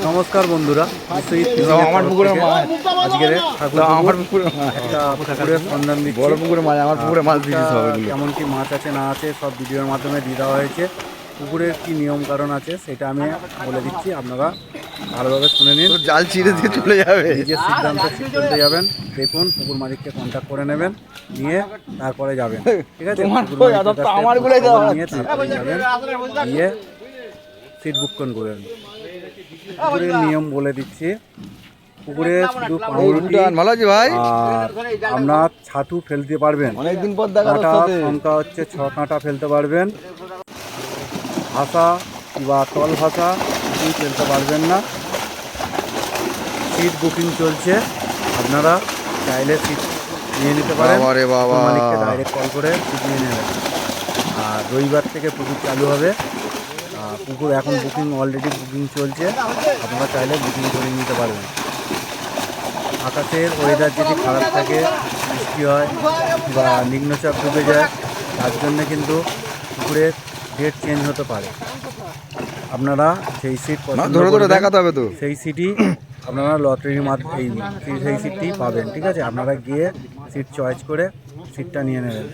নমস্কার বন্ধুরা, আমার পুকুরে মাছ আজকের আমার পুকুরে মাছ একটা পুকুরের সন্ধান দিচ্ছি। বড় পুকুরে মাছ আমার পুকুরে মাছ দিতে হবে কেমন কি মাছ আছে না আছে সব ভিডিওর মাধ্যমে দিয়ে দেওয়া হয়েছে। পুকুরের কি নিয়ম কারণ আছে সেটা আমি বলে দিচ্ছি, আপনারা ভালোভাবে শুনে নিন। জাল ছিঁড়ে দিয়ে চলে যাবে, নিজের সিদ্ধান্ত ঠিক করতে যাবেন। দেখুন, পুকুর মালিককে কন্ট্যাক্ট করে নেবেন, নিয়ে তারপরে যাবেন। ঠিক আছে, নিয়ে তারপরে যাবেন, গিয়ে সিট বুক করবেন। পুকুরের নিয়ম বলে দিচ্ছি। পুকুরে শুধু পাউরুটি ভাই আর আপনার ছাতু ফেলতে পারবেন। অনেকদিন পর দেখা কাঁটা সংখ্যা হচ্ছে 6 কাঁটা ফেলতে পারবেন। ভাষা বা তল ভাষা কিছুই ফেলতে পারবেন না। সিট বুকিং চলছে, আপনারা চাইলে সিট নিয়ে নিতে পারেন। মালিককে ডাইরেক্ট কল করে সিট নিয়ে নেবেন। আর রবিবার থেকে পুকুর চালু হবে। পুকুর এখন অলরেডি বুকিং চলছে, আপনারা চাইলে বুকিং করে নিতে পারবেন। আকাশের ওয়েদার যদি খারাপ থাকে, বৃষ্টি হয় বা নিম্নচাপ ডুবে যায়, তার জন্য কিন্তু পুকুরের ডেট চেঞ্জ হতে পারে। আপনারা সেই সিট দেখাতে হবে তো, সেই সিটই আপনারা লটারির মাধ্যমে সেই সিটটি পাবেন। ঠিক আছে, আপনারা গিয়ে সিট চয়েস করে সিটটা নিয়ে নেবেন।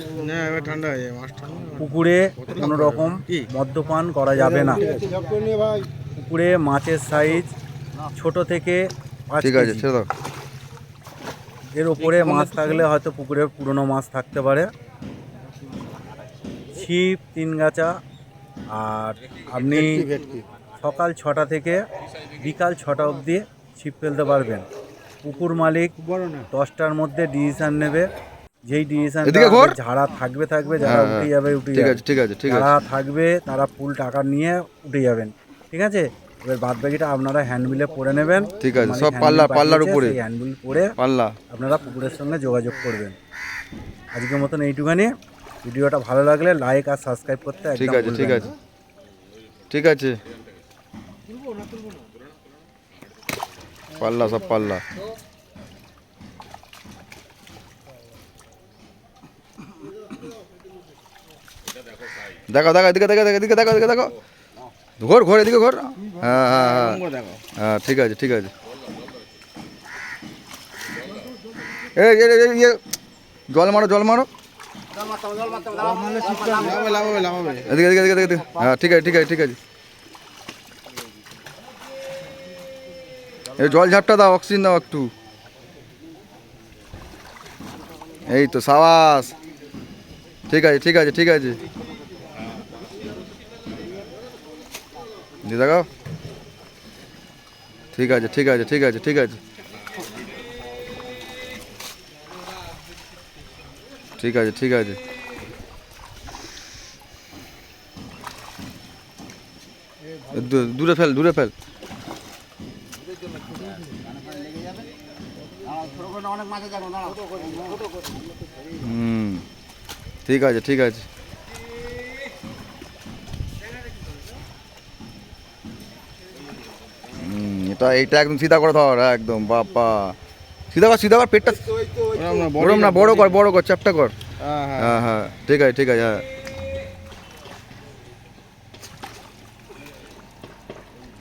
পুকুরে কোনো রকম মদ্যপান করা যাবে না। পুকুরে মাছের সাইজ ছোট থেকে 5 কেজি। এর উপরে মাছ থাকলে হয়তো পুকুরে পুরনো মাছ থাকতে পারে। ছিপ 3 গাছা। আর আপনি সকাল 6টা থেকে বিকাল 6টা অবধি ছিপ ফেলতে পারবেন। পুকুর মালিক 10টার মধ্যে ডিসিশন নেবে। যেই ডিসিশন যারা থাকবে যারা উঠে যাবে যারা থাকবে তারা ফুল টাকা নিয়ে উঠে যাবেন। ঠিক আছে, এবার বাদ বাকিটা আপনারা হ্যান্ডবিলে পরে নেবেন। ঠিক আছে, সব পাল্লার উপরে হ্যান্ডবিল পরে আপনারা পুকুরের সঙ্গে যোগাযোগ করবেন। আজকের মতন এইটুখানি। ভিডিওটা ভালো লাগলে লাইক আর সাবস্ক্রাইব করতে একদম ঠিক আছে। ঠিক আছে, পাল্লা সব পাল্লা। দেখো দেখো ঘোর এদিকে ঘোর। হ্যাঁ ঠিক আছে জল মারো এদিকে। হ্যাঁ ঠিক আছে। এই জল ঝাপটা দাও, অক্সিজেন দাও একটু। এই তো সাবাস। ঠিক আছে দেখাও। ঠিক আছে ঠিক আছে। দূরে ফেল ঠিক আছে। এটা একদম সিধা করে ধর, একদম বাপ্পা সিধা কর পেটটা। বড় কর চ্যাপটা কর। হ্যাঁ ঠিক আছে। হ্যাঁ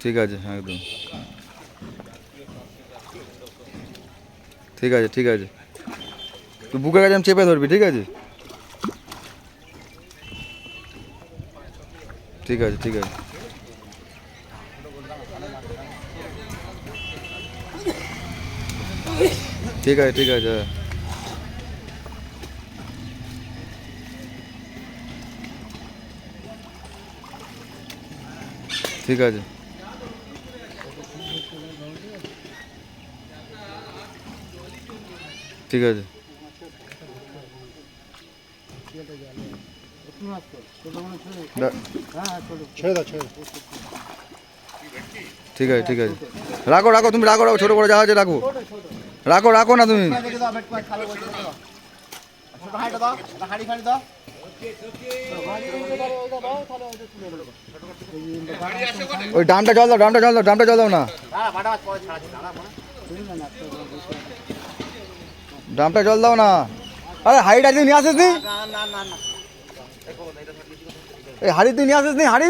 ঠিক আছে একদম ঠিক আছে। তুই বুকের কাছে চেপে ধরবি। ঠিক আছে ঠিক আছে। ঠিক আছে ঠিক আছে। ঠিক আছে রাখো তুমি রাখো ছোট বড় যা আছে রাখো না তুমি। ওই ডামটা জল দাও না। ডামটা জল দাও না। আরে হাড়িটা তুই নিয়ে আসিস নি? এই হাড়ি তুই নিয়ে আসিস নি? হাড়ি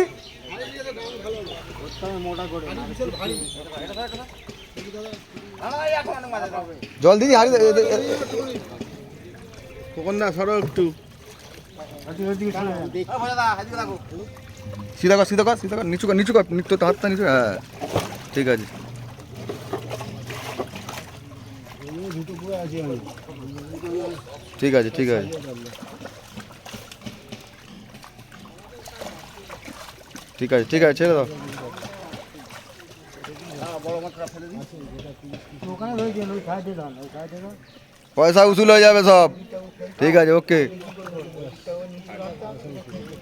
জল দিদি হাড়ি তখন না সরো একটু সিধা কর সিধা কর সিধা কর নিচু কর নিচু কর নিচু তো হাতটা নিচু হ্যাঁ ঠিক আছে ঠিক আছে ঠিক আছে ঠিক আছে ঠিক আছে ছেড়ে দাও পয়সা উসুল হয়ে যাবে সব ঠিক আছে ওকে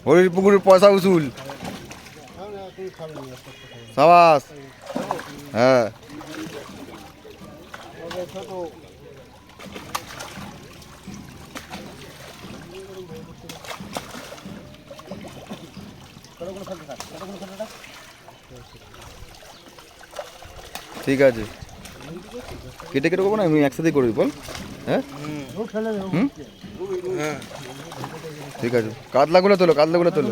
হরির পুকুরের পয়সা উসুল সাবাস হ্যাঁ ঠিক আছে কেটে কেটে করবো না আমি একসাথেই করবি বল হ্যাঁ হুম ঠিক আছে কাতলাগুলো তোলো কাতলাগুলো তোলো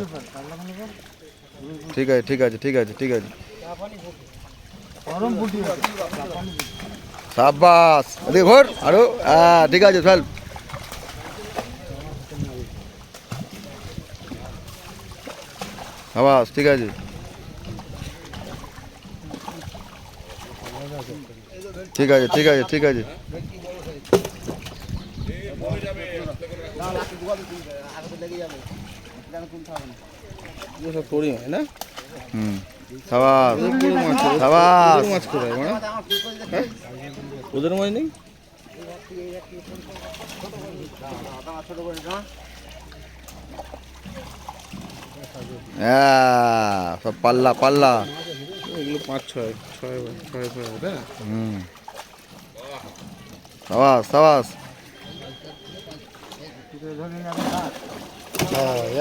ঠিক আছে ঠিক আছে ঠিক আছে ঠিক আছে সাবাস দেখ ঘর আরো হ্যাঁ ঠিক আছে চল সাবাস ঠিক আছে ঠিক আছে ঠিক আছে ঠিক আছে তোরই হয় না হুম সাবাস সাবাস মাছ করে ওদের মাছ নেই হ্যাঁ সব পাল্লা পাল্লা এগুলো 5-6 ছয় হবে হুম সাবাস সাবাস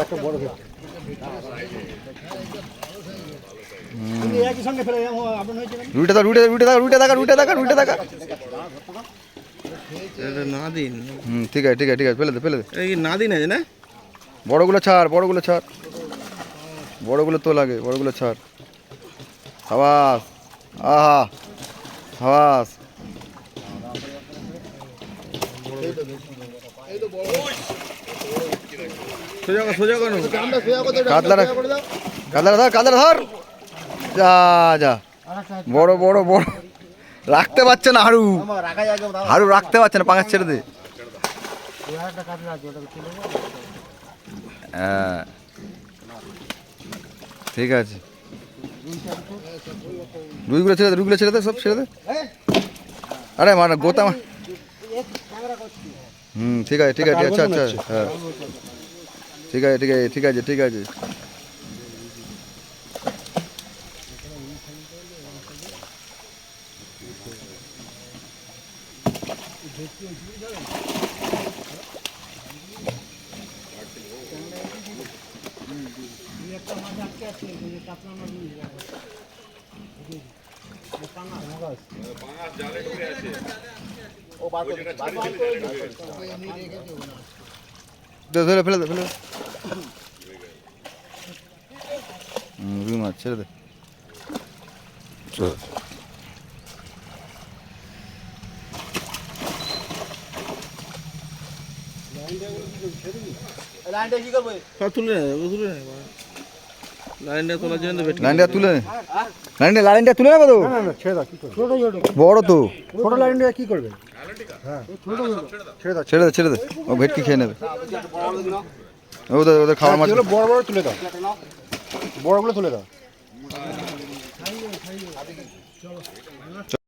একটা বড় রুটে দাও রুটে রুটে দাও রুটে দেখা রুটে দেখা রুটে দেখা এটা না দিন হুম ঠিক আছে ঠিক আছে ঠিক আছে ফেলে দে ফেলে দে এই না দিন আছে না বড়গুলো ছাড় বড়গুলো ছাড় বড়গুলো তো লাগে বড়গুলো ছাড় সাবাস আহা সাবাস সোজা সোজা করো কাতলারা কাতলারা ধর কাতলারা ধর যা যা বড় বড় বড় রাখতে পারছে না হাড়ু হাড়ু রাখতে পারছে না পাঙাশ ছেড়ে দে হ্যাঁ ঠিক আছে রুইগুলো ছেড়ে দে রুইগুলো ছেড়ে দে সব ছেড়ে দে আরে মানে গোতা হুম ঠিক আছে ঠিক আছে আচ্ছা আচ্ছা হ্যাঁ ঠিক আছে ঠিক আছে ঠিক আছে ঠিক আছে ধরে ফেলে দে ফেলে দে রুই মাছ ছেড়ে দে তুলে তুলে লাইনটা তোলার জন্য লাইনটা তুলে নে লাইনটা তুলে নেবে তো বড় তো ছোট লাইন দিয়ে কি করবে ছেড়ে দে ছেড়ে দে ও ভেটকি খেয়ে নেবে ওদের ওদের খাওয়ার মাছ বড় বড় তুলে দাও বড়গুলো তুলে দাও